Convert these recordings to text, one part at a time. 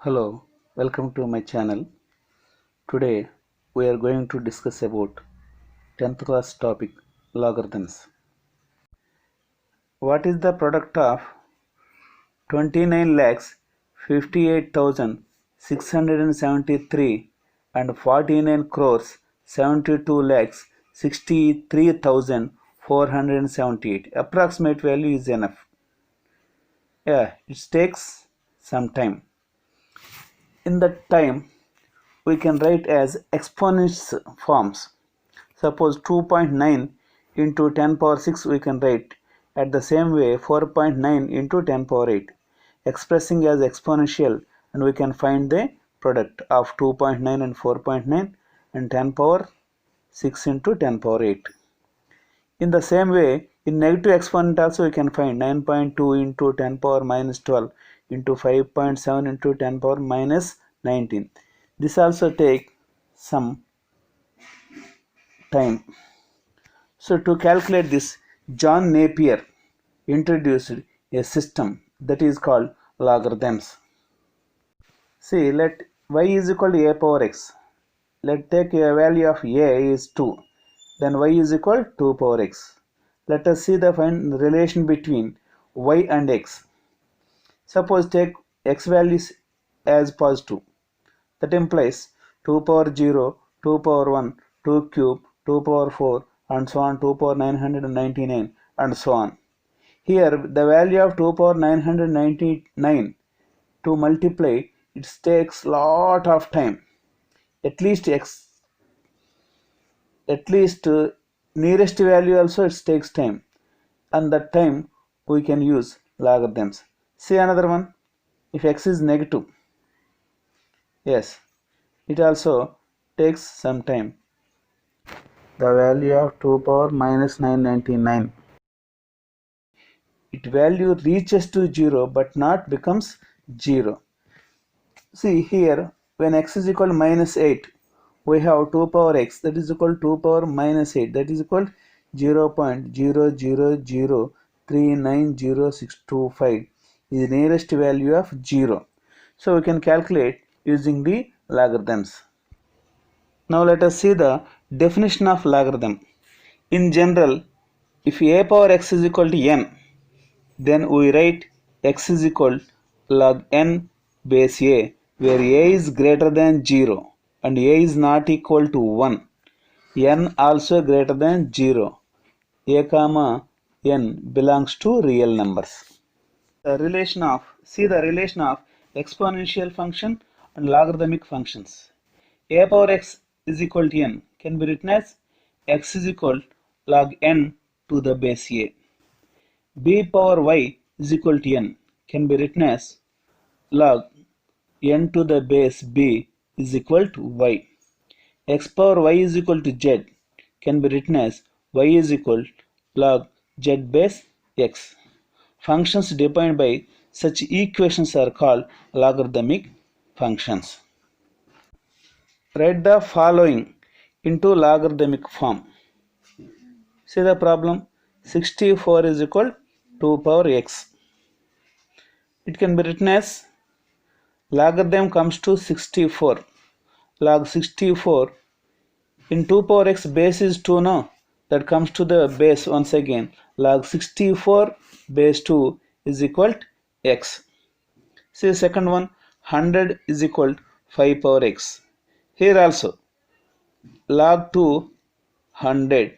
Hello, welcome to my channel. Today we are going to discuss about 10th class topic logarithms. What is the product of 29 lakhs 58,673 and 49 crores 72 lakhs 63,478? Approximate value is enough. Yeah, it takes some time. In that time we can write as exponents forms. Suppose 2.9 into 10 power 6 we can write at the same way 4.9 into 10 power 8 expressing as exponential, and we can find the product of 2.9 and 4.9 and 10 power 6 into 10 power 8. In the same way, in negative exponent also we can find 9.2 into 10 power minus 12 into 5.7 into 10 power minus 19. This also take some time. So to calculate this, John Napier introduced a system that is called logarithms. See, let y is equal to a power x. Let take a value of a is 2. Then y is equal to 2 power x. Let us see the relation between y and x. Suppose take x values as positive. That implies 2 power 0, 2 power 1, 2 cube, 2 power 4 and so on, 2 power 999 and so on. Here the value of 2 power 999 to multiply, it takes lot of time. At least nearest value also it takes time, and that time we can use logarithms. See another one. If x is negative, yes, it also takes some time. The value of 2 power minus 999, it value reaches to 0 but not becomes 0. See here, when x is equal to minus 8, we have 2 power x that is equal to 2 power minus 8, that is equal to 0.000390625 is the nearest value of 0. So we can calculate using the logarithms. Now let us see the definition of logarithm. In general, if a power x is equal to n, then we write x is equal to log n base a, where a is greater than 0 and a is not equal to 1. N also greater than 0. A comma n belongs to real numbers. See the relation of exponential function and logarithmic functions. A power x is equal to n can be written as x is equal to log n to the base a. B power y is equal to n can be written as log n to the base b is equal to y. X power y is equal to z can be written as y is equal to log z base x. Functions defined by such equations are called logarithmic functions. Write the following into logarithmic form. See the problem. 64 is equal to 2 power x. It can be written as logarithm comes to 64. Log 64 in 2 power x base is 2 now. That comes to the base once again. Log 64 base 2 is equal to x. See second one, 100 is equal to 5 power x. Here also log 2 100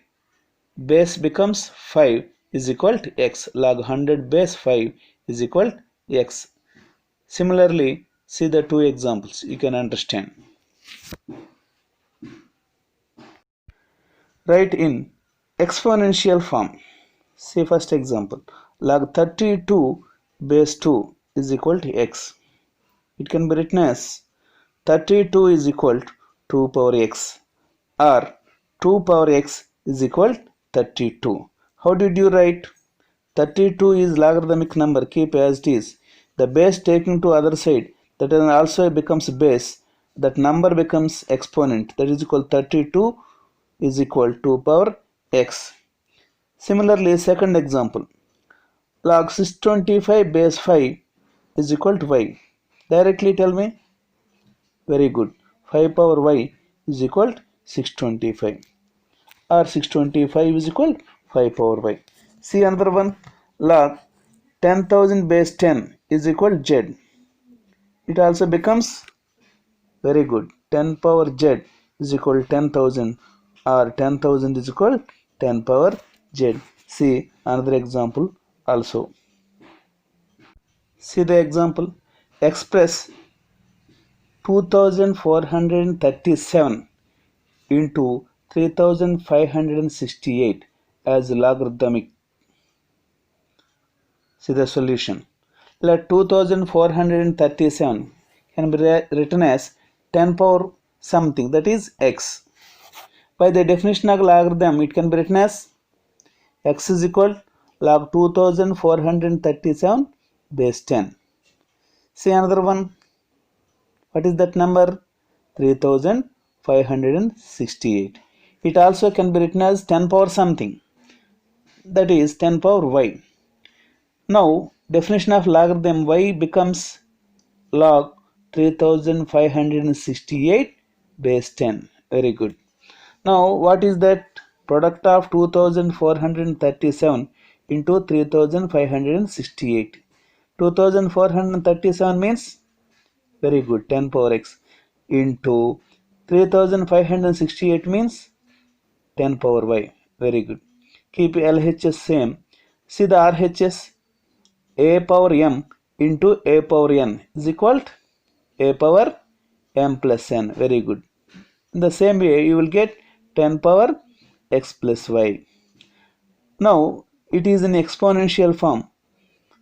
base becomes 5 is equal to x. Log 100 base 5 is equal to x. Similarly, see the two examples, you can understand. Write in exponential form. See first example. Log 32 base 2 is equal to x. It can be written as 32 is equal to 2 power x, or 2 power x is equal to 32. How did you write? 32 is logarithmic number, keep as it is. The base taken to other side, that also becomes base. That number becomes exponent, that is equal to 32 is equal to 2 power x. Similarly, second example. Log 625 base 5 is equal to y. Directly tell me. Very good. 5 power y is equal to 625, or 625 is equal to 5 power y. See another one. Log 10,000 base 10 is equal to z. It also becomes very good. 10 power z is equal to 10,000, or 10,000 is equal to 10 power z. See another example also. See the example. Express 2437 into 3568 as logarithmic. See the solution. Let 2437 can be written as 10 power something, that is x. By the definition of logarithm, it can be written as x is equal to log 2437 base 10. See another one. What is that number? 3568. It also can be written as 10 power something, that is 10 power y. Now definition of logarithm, y becomes log 3568 base 10. Very good. Now what is that? Product of 2437 into 3568. 2437 means, very good, 10 power x, into 3568 means 10 power y. Very good. Keep LHS same. See the RHS. A power m into a power n is equal to a power m plus n. Very good. In the same way, you will get 10 power x plus y. Now it is in exponential form.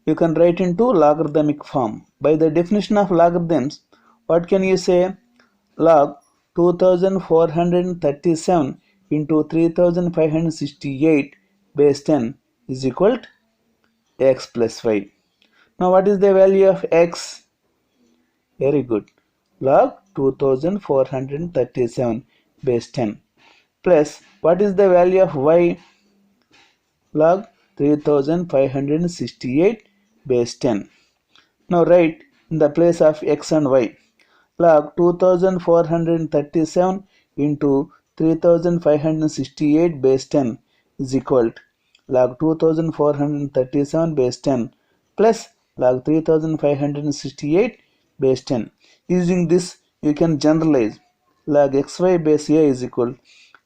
You can write into logarithmic form. By the definition of logarithms, what can you say? Log 2437 into 3568 base 10 is equal to x plus y. Now what is the value of x? Very good. Log 2437 base 10 plus what is the value of y? Log 3568 base 10. Now write in the place of x and y. Log 2437 into 3568 base 10 is equal to log 2437 base 10 plus log 3568 base 10. Using this, you can generalize log xy base a is equal to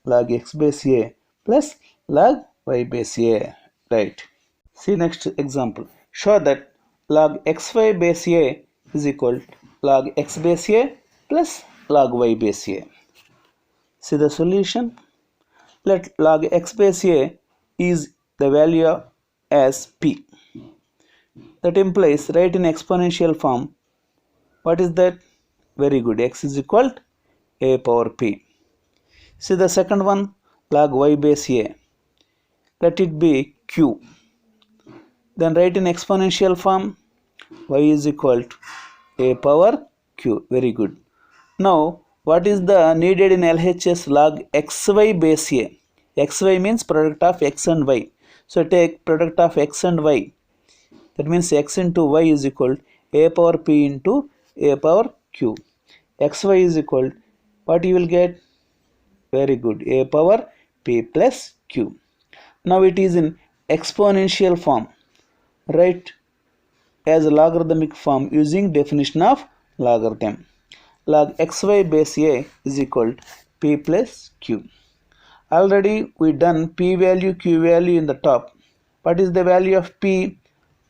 log x base a plus log y base a. Right. See next example. Show that log xy base a is equal to log x base a plus log y base a. See the solution. Let log x base a is the value as p. That implies write in exponential form. What is that? Very good. X is equal to a power p. See the second one, log y base a. Let it be q. Then write in exponential form. Y is equal to a power q. Very good. Now what is the needed in LHS? Log xy base a. Xy means product of x and y. So take product of x and y. That means x into y is equal to a power p into a power q. Xy is equal to what you will get? Very good. A power p plus q. Now it is in exponential form. Write as a logarithmic form using definition of logarithm. Log xy base a is equal to p plus q. Already we done p value, q value in the top. What is the value of p?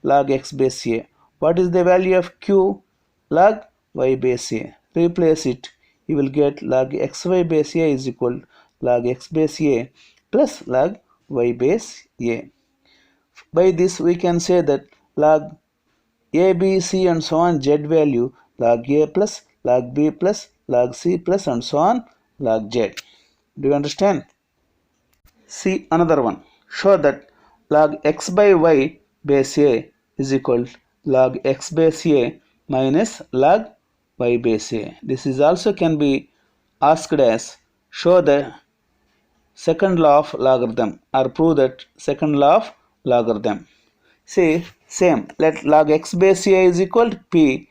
Log x base a. What is the value of q? Log y base a. Replace it. You will get log xy base a is equal to log x base a plus log y base a. By this we can say that log a, b, c and so on z value log a plus log b plus log c plus and so on log z. Do you understand? See another one. Show that log x by y base a is equal to log x base a minus log y base a. This is also can be asked as show the second law of logarithm or prove that second law of logarithm. See same. Let log x base a is equal to p.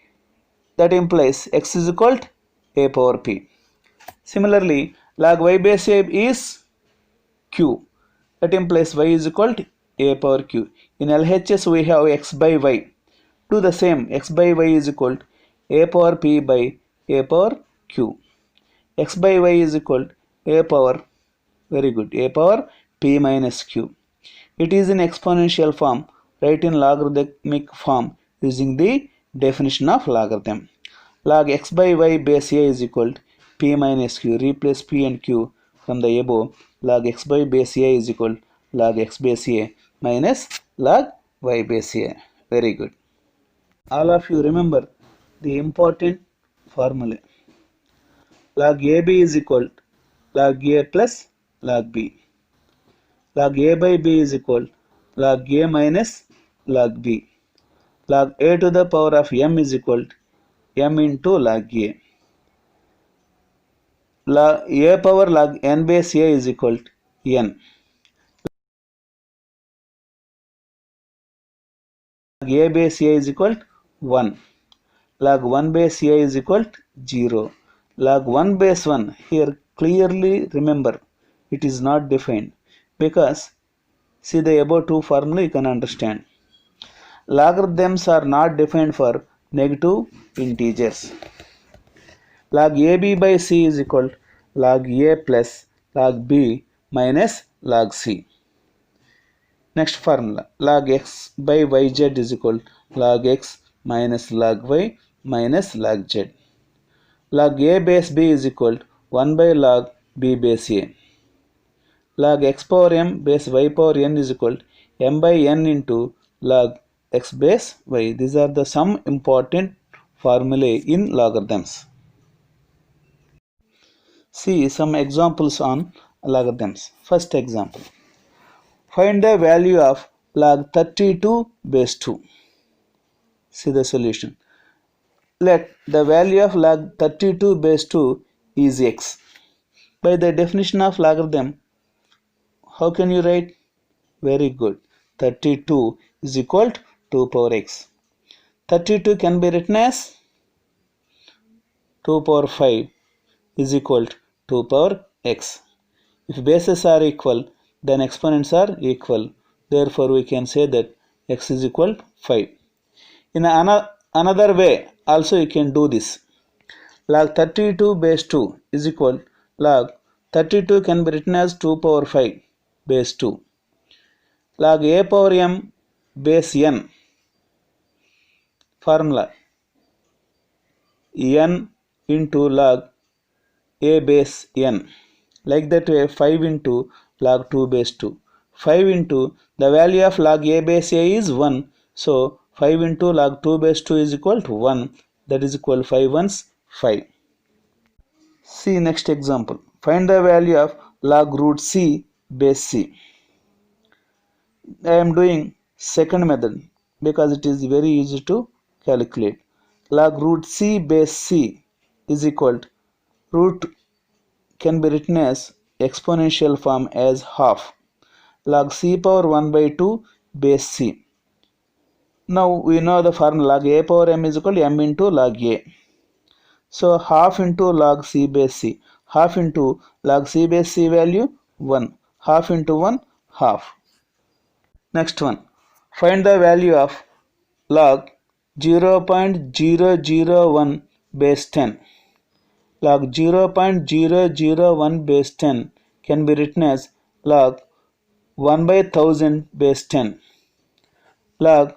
that implies x is equal to a power p. Similarly, log y base a is q. That implies y is equal to a power q. In LHS we have x by y. Do the same. X by y is equal to a power p by a power q. X by y is equal to a power, very good, a power p minus q. It is in exponential form. Write in logarithmic form using the definition of logarithm. Log x by y base a is equal to p minus q. Replace p and q from the above. Log x by base a is equal to log x base a minus log y base a. Very good. All of you remember the important formula. Log AB is equal to log A plus log B. Log A by B is equal to log A minus log B. Log A to the power of m is equal to m into log A. Log A power log n base A is equal to n. Log A base A is equal to 1. Log 1 base A is equal to 0. Log 1 base 1, here clearly remember it is not defined, because see the above two formula you can understand. Logarithms are not defined for negative integers. Log AB by C is equal to log A plus log B minus log C. Next formula, log x by yz is equal to log x minus log y minus log z. Log A base B is equal to 1 by log B base A. Log x power m base y power n is equal to m by n into log x base y. These are the some important formulae in logarithms. See some examples on logarithms. First example. Find the value of log 32 base 2. See the solution. Let the value of log 32 base 2 is x. By the definition of logarithm, how can you write? Very good. 32 is equal to 2 power x. 32 can be written as 2 power 5 is equal to 2 power x. If bases are equal, then exponents are equal. Therefore, we can say that x is equal to 5. In another way, also you can do this. Log 32 base 2 is equal to log 32 can be written as 2 power 5 base 2. Log a power m base n, formula n into log a base n. Like that way, 5 into log 2 base 2. 5 into the value of log a base a is 1. So 5 into log 2 base 2 is equal to 1. That is equal to 5 ones 5. See next example. Find the value of log root c base c. I am doing second method because it is very easy to calculate. Log root c base c is equal to root can be written as exponential form as half. Log c power 1 by 2 base c. Now we know the formula log a power m is equal to m into log a. So half into log c base c. Half into log c base c value 1. Half into 1 half. Next one. Find the value of log 0.001 base 10. Log 0.001 base 10 can be written as log 1 by 1000 base 10. Log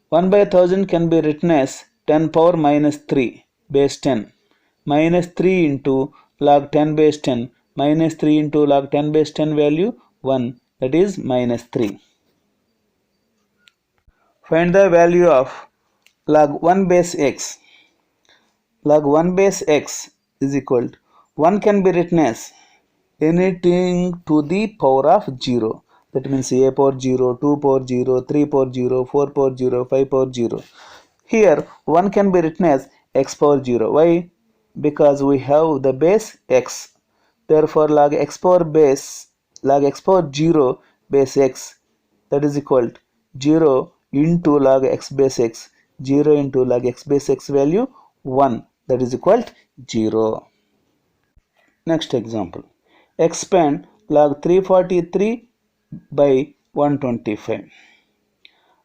1 by 1000 can be written as 10 power minus 3 base 10. Minus 3 into log 10 base 10. Minus 3 into log 10 base 10 value 1. That is minus 3. Find the value of log 1 base x. Log 1 base x is equal to 1 can be written as anything to the power of 0. That means a power 0, 2 power 0, 3 power 0, 4 power 0, 5 power 0. Here 1 can be written as x power 0. Why? Because we have the base x. Therefore log x power 0 base x, that is equal to 0 into log x base x. 0 into log x base x value 1, that is equal to 0. Next example, expand log 343 by 125.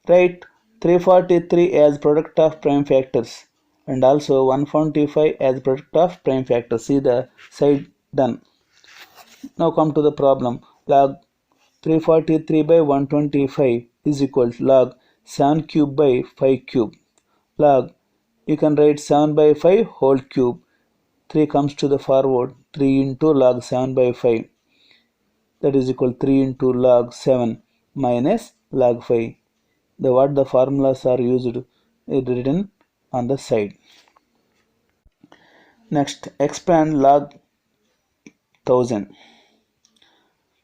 Write 343 as product of prime factors and also 125 as product of prime factors. See the side done. Now come to the problem. Log 343 by 125 is equal to log 7 cube by 5 cube. Log, you can write 7 by 5 whole cube. 3 comes to the forward, 3 into log 7 by 5, that is equal to 3 into log 7 minus log 5. What the formulas are used is written on the side. Next, expand log 1000.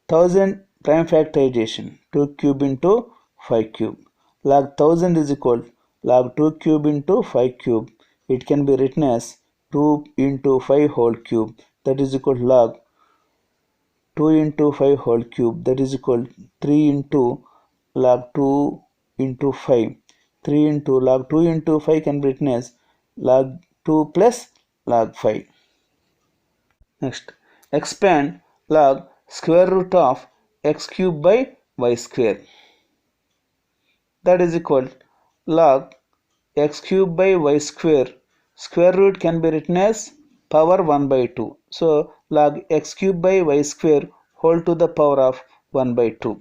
1000 prime factorization, 2 cube into 5 cube. Log 1000 is equal to log 2 cube into 5 cube. It can be written as 2 into 5 whole cube, that is equal to log 2 into 5 whole cube, that is equal to 3 into log 2 into 5. 3 into log 2 into 5 can be written as log 2 plus log 5. Next, expand log square root of x cube by y square, that is equal to log x cube by y square. Square root can be written as power 1 by 2. So log x cube by y square whole to the power of 1 by 2.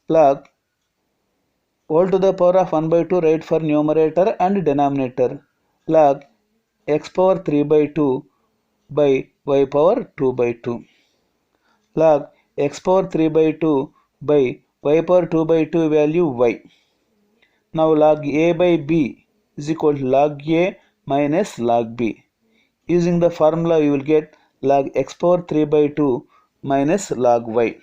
Log whole to the power of 1 by 2 write for numerator and denominator. Log x power 3 by 2 by y power 2 by 2. Log x power 3 by 2 by y power 2 by 2 value y. Now log a by b is equal to log a minus log b. Using the formula you will get log x power 3 by 2 minus log y.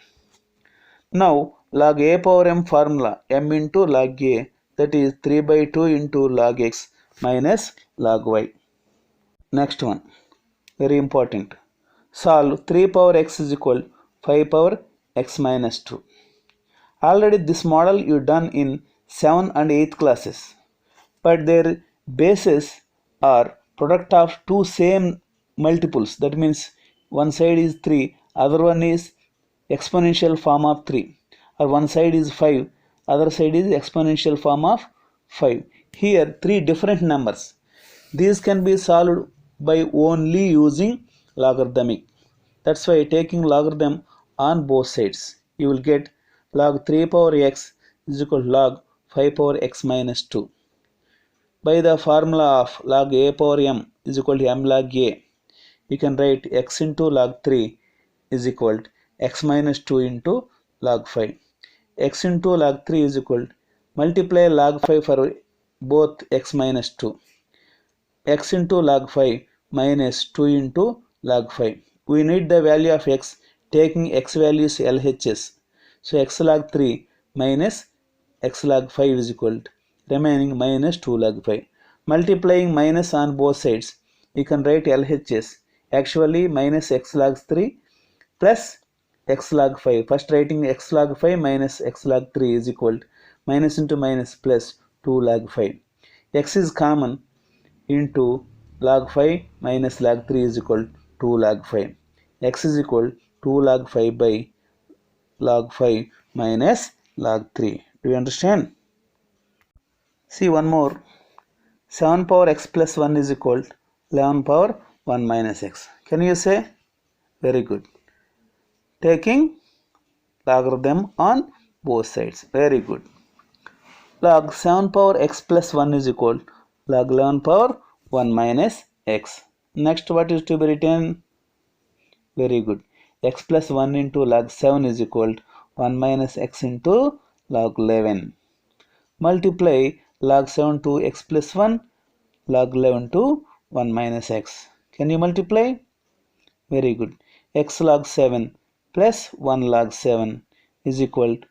Now log a power m formula, m into log a, that is 3 by 2 into log x minus log y. Next one, very important. Solve 3 power x is equal 5 power x minus 2. Already this model you done in 7 and 8th classes, but their bases are product of two same multiples. That means one side is 3, other one is exponential form of 3, or one side is 5, other side is exponential form of 5. Here 3 different numbers. These can be solved by only using logarithmic. That's why taking logarithm on both sides, you will get log 3 power x is equal to log 5 power x minus 2. By the formula of log a power m is equal to m log a, you can write x into log 3 is equal to x minus 2 into log 5. X into log 3 is equal to multiply log 5 for both x minus 2. X into log 5 minus 2 into log 5. We need the value of x taking x values LHS. So x log 3 minus x log 5 is equal to remaining minus 2 log 5. Multiplying minus on both sides, you can write LHS. Actually minus x log 3 plus x log 5. First writing x log 5 minus x log 3 is equal to minus into minus plus 2 log 5. X is common into log 5 minus log 3 is equal to 2 log 5. X is equal to 2 log 5 by log 5 minus log 3. Do you understand? See one more. 7 power x plus 1 is equal to 11 power 1 minus x. Can you say? Very good. Taking logarithm on both sides. Very good. Log 7 power x plus 1 is equal to log 11 power 1 minus x. Next, what is to be written? Very good. X plus 1 into log 7 is equal to 1 minus x into log 11. Multiply log 7 to x plus 1, log 11 to 1 minus x. Can you multiply? Very good. X log 7 plus 1 log 7 is equal to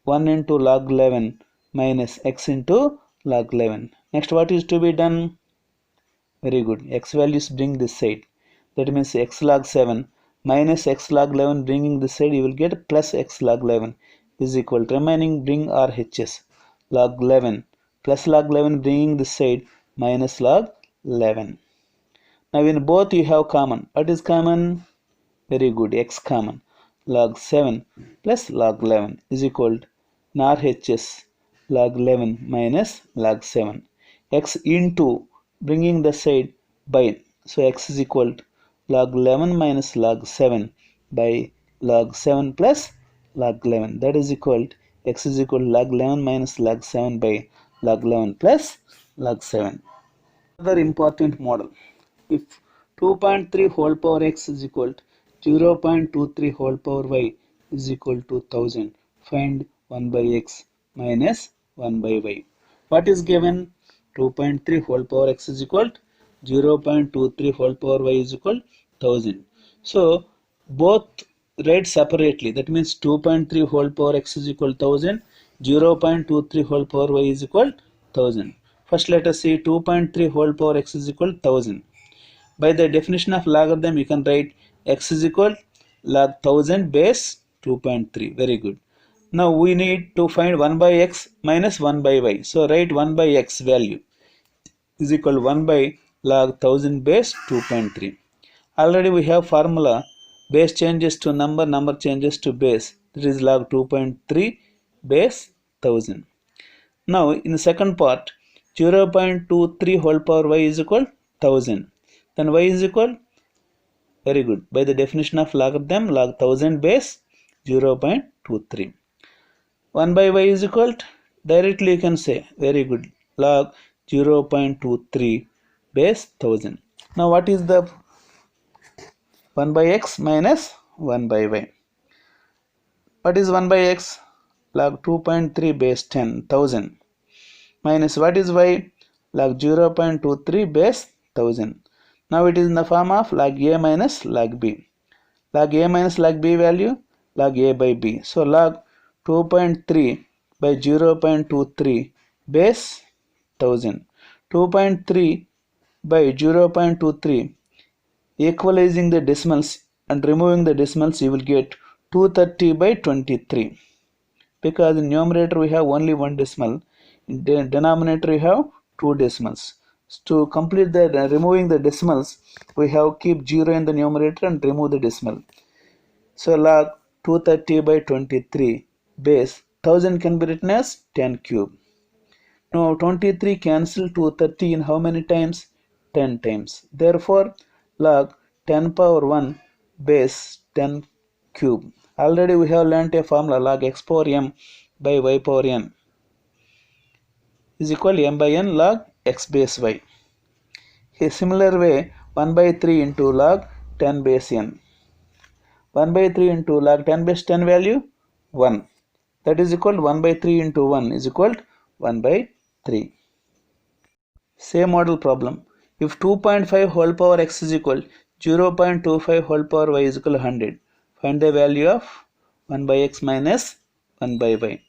1 into log 11 minus x into log 11. Next, what is to be done? Very good. X values bring this side. That means x log 7 minus x log 11 bringing this side, you will get plus x log 11 is equal to remaining bring RHS. Log 11 plus log 11 bringing this side minus log 11. Now in both you have common. What is common? Very good, x common. Log 7 plus log 11 is equal to RHS log 11 minus log 7. X into bringing the side by. So x is equal to log 11 minus log 7 by log 7 plus log 11. That is equal to x is equal to log 11 minus log 7 by log 11 plus log 7. Another important model. If 2.3 whole power x is equal to 0.23 whole power y is equal to 1000, find 1 by x minus 1 by y. What is given? 2.3 whole power x is equal to 0.23 whole power y is equal to 1000. So both write separately. That means 2.3 whole power x is equal to 1000. 0.23 whole power y is equal to 1000. First let us see 2.3 whole power x is equal to 1000. By the definition of logarithm, you can write x is equal log 1000 base 2.3. Very good. Now we need to find 1 by x minus 1 by y. So write 1 by x value is equal to 1 by log 1000 base 2.3. Already we have formula, base changes to number, number changes to base. That is log 2.3 base 1000. Now in the second part, 0.23 whole power y is equal 1000. Then y is equal, very good, by the definition of logarithm, log 1000 base 0.23. 1 by y is equal to, directly you can say, very good, log 0.23 base 1000. Now what is the 1 by x minus 1 by y? What is 1 by x? Log 2.3 base 10,000 minus what is y? Log 0.23 base 1000. Now it is in the form of log a minus log b. Log a minus log b value, log a by b. So log 2.3 by 0.23 base 1000. 2.3 by 0.23, equalizing the decimals and removing the decimals, you will get 230 by 23. Because in numerator we have only one decimal, in the denominator we have two decimals. To complete the removing the decimals, we have keep 0 in the numerator and remove the decimal. So log 230 by 23 base 1000 can be written as 10 cube. Now 23 cancel 230 in how many times? 10 times. Therefore log 10 power 1 base 10 cube. Already we have learnt a formula, log x power m by y power n is equal to m by n log x base y. A similar way, 1 by 3 into log 10 base n. 1 by 3 into log 10 base 10 value 1. That is equal to 1 by 3 into 1 is equal to 1 by 3. Same model problem. If 2.5 whole power x is equal 0.25 whole power y is equal to 100. Find the value of 1 by x minus 1 by y.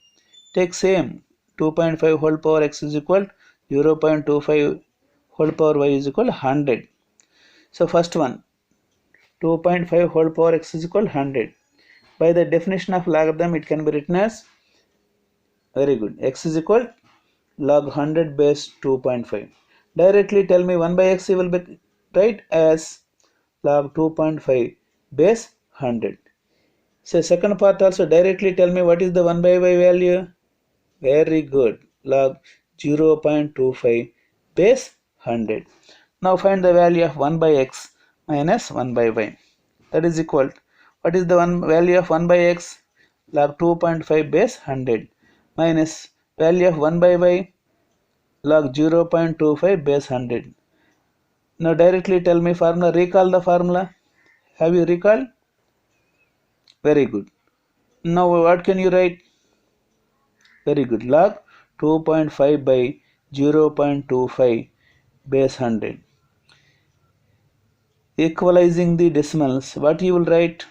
Take same 2.5 whole power x is equal 0.25 whole power y is equal 100. So first one, 2.5 whole power x is equal 100. By the definition of logarithm, it can be written as, very good, x is equal log 100 base 2.5. Directly tell me 1 by x will be right as log 2.5 base 100. So second part also directly tell me what is the 1 by y value. Very good, log 0.25 base 100. Now find the value of 1 by x minus 1 by y. That is equal to, what is the value of 1 by x? Log 2.5 base 100 minus value of 1 by y, log 0.25 base 100. Now directly tell me formula, recall the formula. Have you recalled? Very good. Now what can you write? Very good, log 2.5 by 0.25 base 100. Equalizing the decimals, what you will write?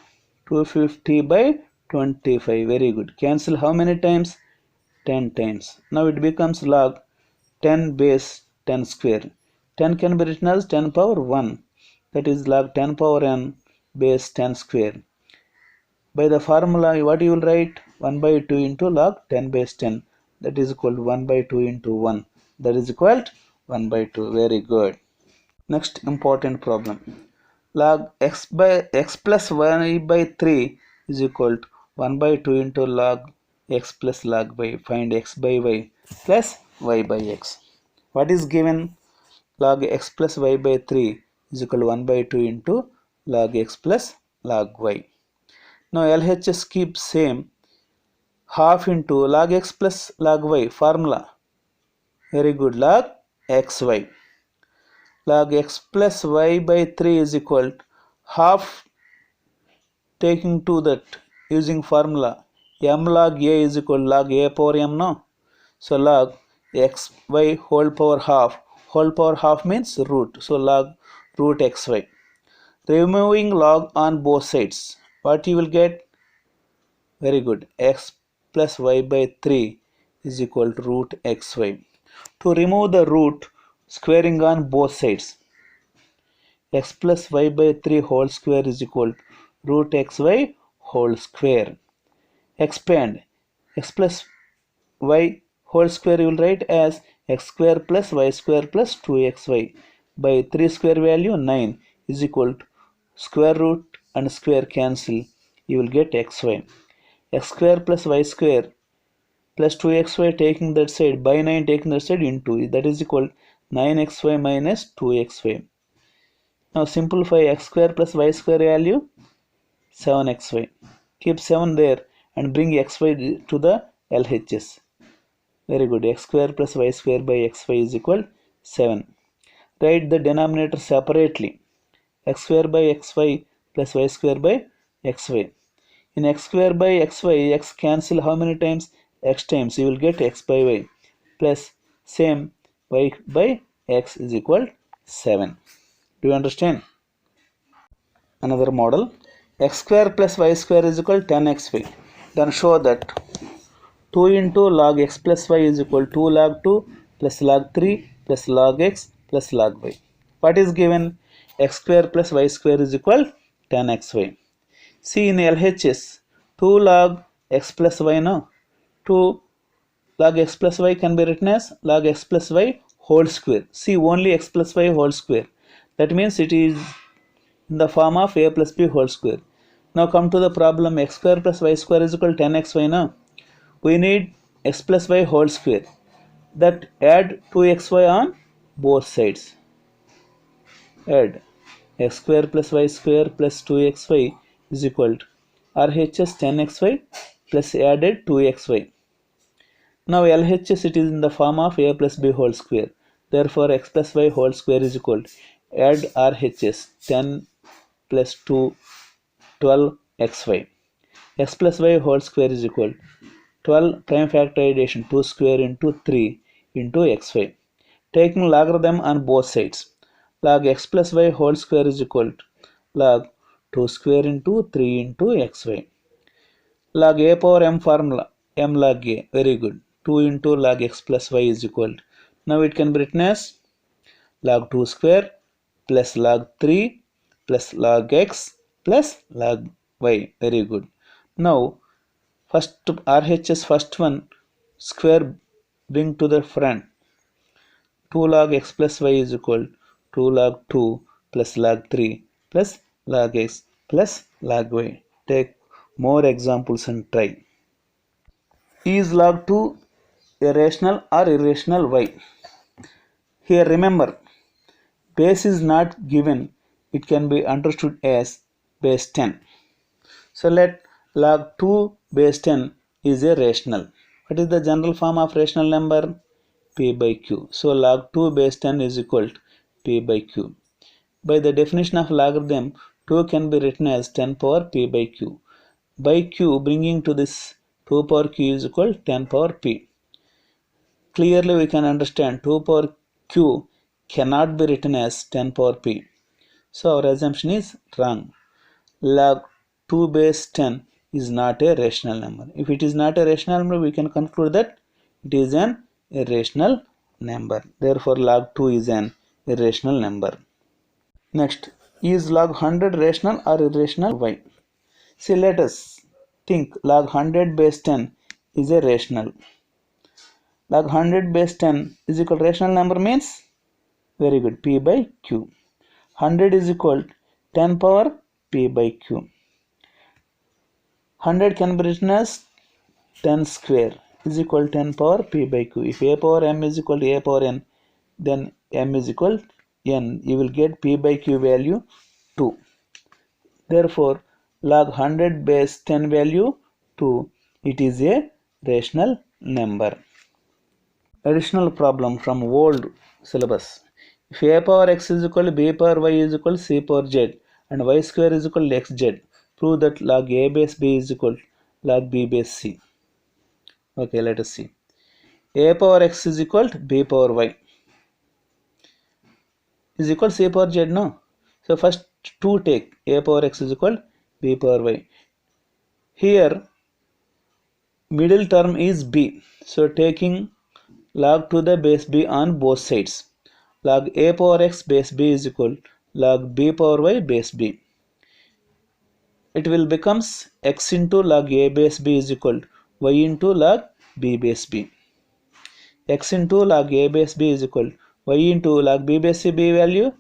250 by 25. Very good. Cancel how many times? 10 times. Now it becomes log 10 base 10 square. 10 can be written as 10 power 1. That is log 10 power n base 10 square. By the formula, what you will write? 1 by 2 into log 10 base 10. That is equal to 1 by 2 into 1. that is equal to 1 by 2. Very good. Next important problem. Log x plus y by 3 is equal to 1 by 2 into log x plus log y. Find x by y plus y by x. What is given? Log x plus y by 3 is equal to 1 by 2 into log x plus log y. Now LHS keep same, half into log x plus log y formula. Very good. Log xy. Log x plus y by 3 is equal to half, taking to that using formula m log a is equal to log a power m, no? So log xy whole power half means root. So log root xy. Removing log on both sides, what you will get? Very good. X plus y by 3 is equal to root xy. To remove the root, squaring on both sides. X plus y by 3 whole square is equal to root xy whole square. Expand. X plus y whole square you will write as x square plus y square plus 2xy by 3 square value 9 is equal to square root and square cancel. You will get xy. X square plus y square plus 2xy taking that side by 9 taking that side into, that is equal to 9xy minus 2xy. Now simplify x square plus y square value 7xy. Keep 7 there and bring xy to the LHS. Very good. X square plus y square by xy is equal 7. Write the denominator separately. X square by xy plus y square by xy. In x square by xy, x cancel how many times? X times. You will get x by y plus same y by x is equal 7. Do you understand? Another model. X square plus y square is equal 10xy. Then show that 2 into log x plus y is equal to 2 log 2 plus log 3 plus log x plus log y. What is given? X square plus y square is equal 10xy. See in LHS, 2 log x plus y, no? 2 log x plus y can be written as log x plus y whole square. See, only x plus y whole square. That means it is in the form of a plus b whole square. Now come to the problem. X square plus y square is equal to 10xy, no? We need x plus y whole square. That add 2xy on both sides. Add x square plus y square plus 2xy is equal to RHS 10xy plus added 2xy. Now LHS it is in the form of a plus b whole square. Therefore x plus y whole square is equal to add RHS 10 plus 2 12xy. X plus y whole square is equal to 12 prime factorization 2 square into 3 into xy. Taking logarithm on both sides. Log x plus y whole square is equal to log 2 square into 3 into xy. Log a power m formula, m log a, very good. 2 into log x plus y is equal to, now it can be written as log 2 square plus log 3 plus log x plus log y, very good. Now first RHS first one square bring to the front. 2 log x plus y is equal to 2 log 2 plus log 3 plus log x plus log y. Take more examples and try. Is log 2 a rational or irrational y? Here remember, base is not given. It can be understood as base 10. So let log 2 base 10 is a rational. What is the general form of rational number? P by Q. So log 2 base 10 is equal to P by Q. By the definition of logarithm, 2 can be written as 10 power P by Q. By Q bringing to this 2 power Q is equal to 10 power P. Clearly we can understand 2 power Q cannot be written as 10 power P. So our assumption is wrong. Log 2 base 10 is not a rational number. If it is not a rational number, we can conclude that it is an irrational number. Therefore log 2 is an irrational number. Next, is log 100 rational or irrational? Why? See, let us think log 100 base 10 is a rational. Log 100 base 10 is equal to rational number means, very good, p by q. 100 is equal 10 power p by q. 100 can be written as 10 square is equal to 10 power p by q. If a power m is equal to a power n, then m is equal to n. You will get p by q value 2. Therefore, log 100 base 10 value 2. It is a rational number. Additional problem from old syllabus. If a power x is equal to b power y is equal to c power z and y square is equal to xz, prove that log a base b is equal to log b base c. Okay, let us see. A power x is equal to b power y is equal to c power z, no? So first 2 take a power x is equal to b power y. Here middle term is b. So taking log to the base b on both sides. Log a power x base b is equal to log b power y base b. It will becomes x into log a base b is equal to y into log b base b. X into log a base b is equal to y into log b base c, b value,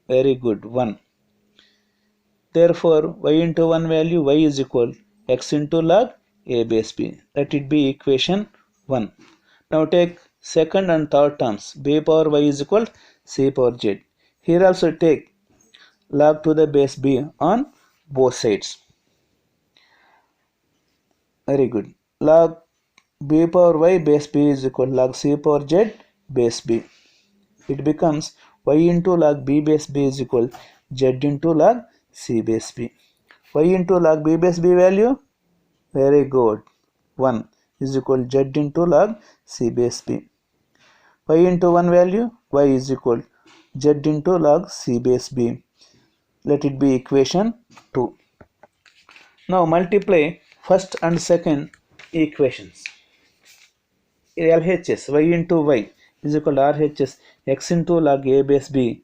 very good, 1. Therefore, y into 1 value, y is equal to x into log a base b. Let it be equation 1. Now take second and third terms. B power y is equal to c power z. Here also take log to the base b on both sides. Very good. Log b power y base b is equal to log c power z base b. It becomes y into log b base b is equal to z into log c base b. Y into log b base b value, very good, 1 is equal to z into log c base b. Y into 1 value, y is equal to z into log c base b. Let it be equation 2. Now multiply first and second equations. LHS y into y is equal to RHS x into log a base b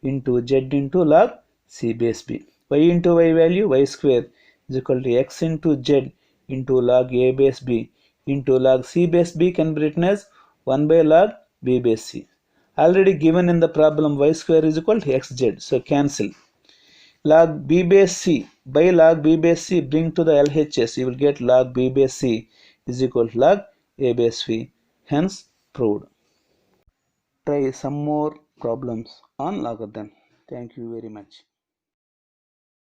into z into log c base b. Y into y value, y square is equal to x into z into log a base b into log c base b can be written as 1 by log b base c. Already given in the problem, y square is equal to xz, so cancel. Log b base c by log b base c bring to the LHS, you will get log b base c is equal to log a base c, hence proved. Try some more problems on logarithm. Thank you very much.